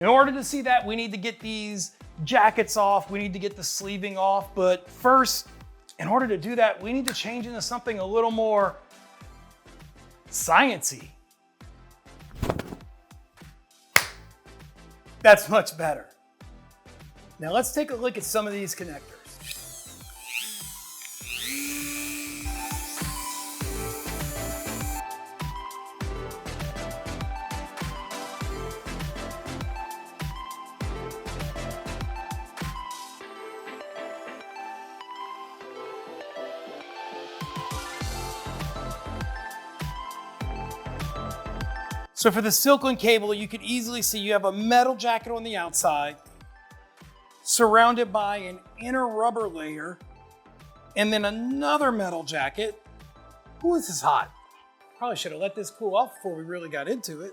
In order to see that, we need to get these jackets off, we need to get the sleeving off, but first, in order to do that, we need to change into something a little more science-y. That's much better. Now let's take a look at some of these connectors. So for the silicone cable, you can easily see you have a metal jacket on the outside, surrounded by an inner rubber layer, and then another metal jacket. Ooh, this is hot. Probably should have let this cool off before we really got into it.